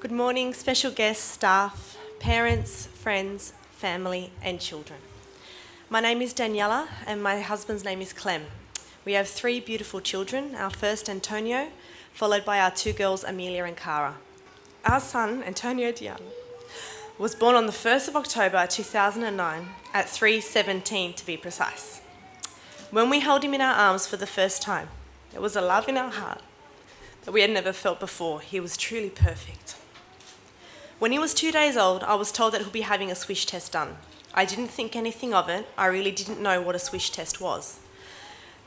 Good morning, special guests, staff, parents, friends, family and children. My name is Daniella and my husband's name is Clem. We have 3 beautiful children, our first Antonio, followed by our 2 girls Amelia and Cara. Our son, Antonio Diana, was born on the 1st of October 2009 at 3:17 to be precise. When we held him in our arms for the first time, there was a love in our heart that we had never felt before. He was truly perfect. When he was 2 days old, I was told that he'll be having a swish test done. I didn't think anything of it. I really didn't know what a swish test was.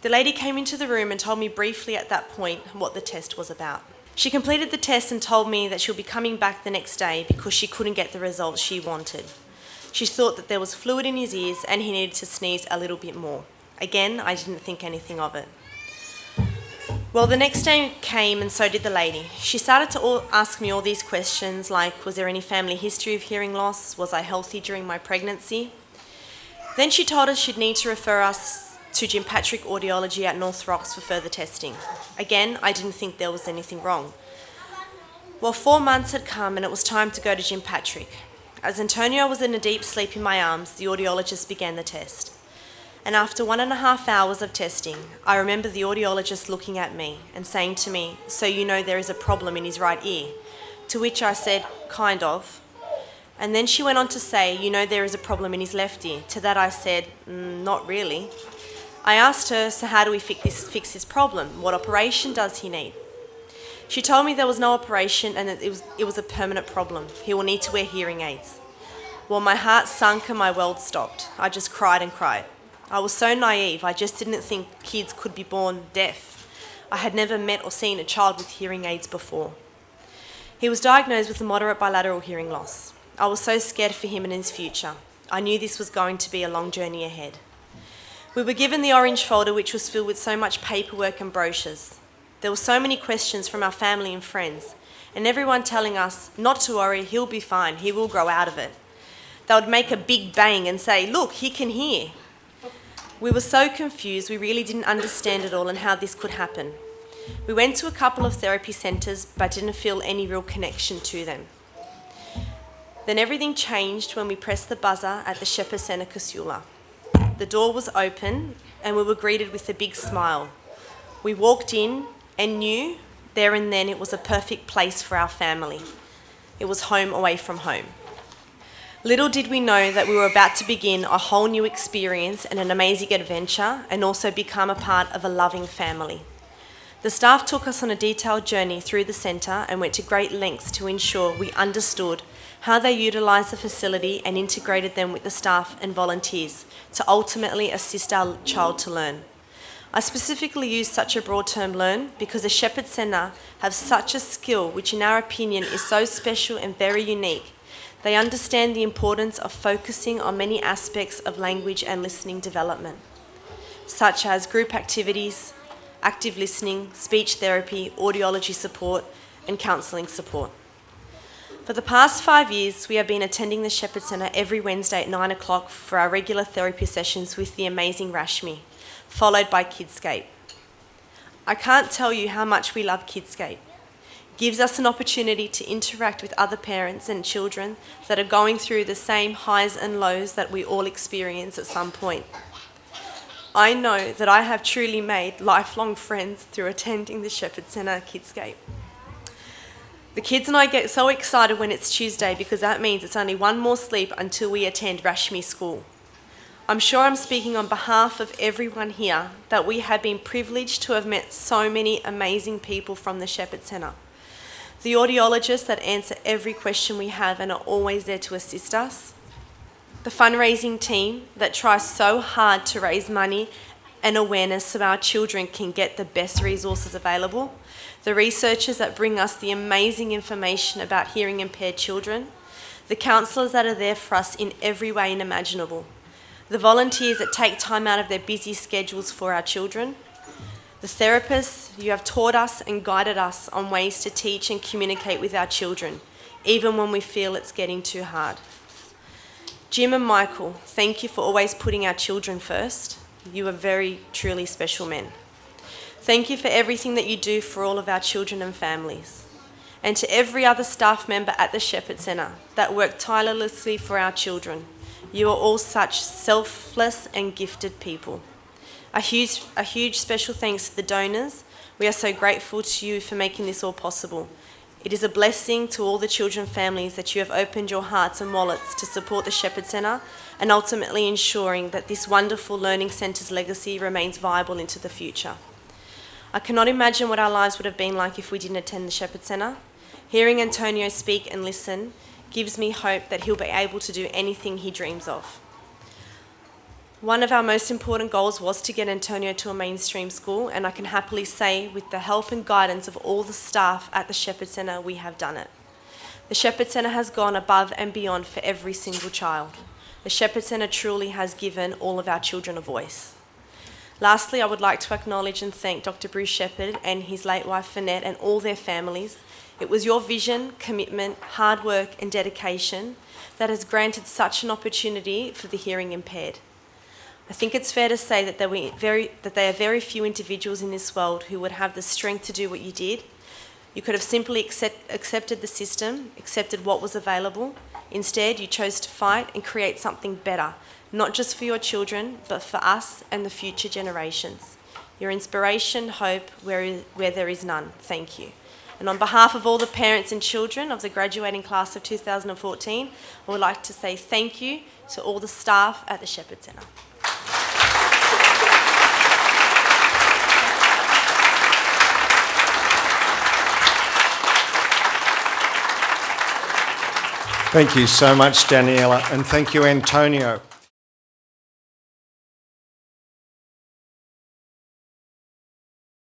The lady came into the room and told me briefly at that point what the test was about. She completed the test and told me that she'll be coming back the next day because she couldn't get the results she wanted. She thought that there was fluid in his ears and he needed to sneeze a little bit more. Again, I didn't think anything of it. Well, the next day came and so did the lady. She started to ask me all these questions like, was there any family history of hearing loss? Was I healthy during my pregnancy? Then she told us she'd need to refer us to Jim Patrick Audiology at North Rocks for further testing. Again, I didn't think there was anything wrong. Well, 4 months had come and it was time to go to Jim Patrick. As Antonio was in a deep sleep in my arms, the audiologist began the test. And after 1.5 hours of testing, I remember the audiologist looking at me and saying to me, "So you know there is a problem in his right ear?" To which I said, "Kind of." And then she went on to say, "You know there is a problem in his left ear?" To that I said, "Not really." I asked her, "So how do we fix this problem? What operation does he need?" She told me there was no operation and that it was a permanent problem. He will need to wear hearing aids. Well, my heart sunk and my world stopped. I just cried and cried. I was so naive, I just didn't think kids could be born deaf. I had never met or seen a child with hearing aids before. He was diagnosed with a moderate bilateral hearing loss. I was so scared for him and his future. I knew this was going to be a long journey ahead. We were given the orange folder, which was filled with so much paperwork and brochures. There were so many questions from our family and friends, and everyone telling us not to worry, he'll be fine, he will grow out of it. They would make a big bang and say, "Look, he can hear." We were so confused, we really didn't understand it all and how this could happen. We went to a couple of therapy centres but didn't feel any real connection to them. Then everything changed when we pressed the buzzer at the Shepherd Centre Casula. The door was open and we were greeted with a big smile. We walked in and knew there and then it was a perfect place for our family. It was home away from home. Little did we know that we were about to begin a whole new experience and an amazing adventure and also become a part of a loving family. The staff took us on a detailed journey through the centre and went to great lengths to ensure we understood how they utilised the facility and integrated them with the staff and volunteers to ultimately assist our child to learn. I specifically use such a broad term learn because the Shepherd Centre have such a skill which in our opinion is so special and very unique. They understand the importance of focusing on many aspects of language and listening development, such as group activities, active listening, speech therapy, audiology support, and counselling support. For the past 5 years, we have been attending the Shepherd Centre every Wednesday at 9 o'clock for our regular therapy sessions with the amazing Rashmi, followed by Kidscape. I can't tell you how much we love Kidscape. Gives us an opportunity to interact with other parents and children that are going through the same highs and lows that we all experience at some point. I know that I have truly made lifelong friends through attending the Shepherd Centre Kidscape. The kids and I get so excited when it's Tuesday because that means it's only one more sleep until we attend Rashmi School. I'm sure I'm speaking on behalf of everyone here that we have been privileged to have met so many amazing people from the Shepherd Centre. The audiologists that answer every question we have and are always there to assist us. The fundraising team that tries so hard to raise money and awareness so our children can get the best resources available. The researchers that bring us the amazing information about hearing impaired children. The counsellors that are there for us in every way imaginable. The volunteers that take time out of their busy schedules for our children. The therapists, you have taught us and guided us on ways to teach and communicate with our children, even when we feel it's getting too hard. Jim and Michael, thank you for always putting our children first. You are very, truly special men. Thank you for everything that you do for all of our children and families. and to every other staff member at the Shepherd Centre that work tirelessly for our children. You are all such selfless and gifted people. A huge special thanks to the donors. We are so grateful to you for making this all possible. It is a blessing to all the children families that you have opened your hearts and wallets to support the Shepherd Centre and ultimately ensuring that this wonderful learning centre's legacy remains viable into the future. I cannot imagine what our lives would have been like if we didn't attend the Shepherd Centre. Hearing Antonio speak and listen gives me hope that he'll be able to do anything he dreams of. One of our most important goals was to get Antonio to a mainstream school, and I can happily say, with the help and guidance of all the staff at the Shepherd Centre, we have done it. The Shepherd Centre has gone above and beyond for every single child. The Shepherd Centre truly has given all of our children a voice. Lastly, I would like to acknowledge and thank Dr. Bruce Shepherd and his late wife Finette and all their families. It was your vision, commitment, hard work and dedication that has granted such an opportunity for the hearing impaired. I think it's fair to say that there are very few individuals in this world who would have the strength to do what you did. You could have simply accepted the system, accepted what was available. Instead, you chose to fight and create something better, not just for your children, but for us and the future generations. Your inspiration, hope, where there is none. Thank you. And on behalf of all the parents and children of the graduating class of 2014, I would like to say thank you to all the staff at the Shepherd Centre. Thank you so much, Daniella, and thank you, Antonio.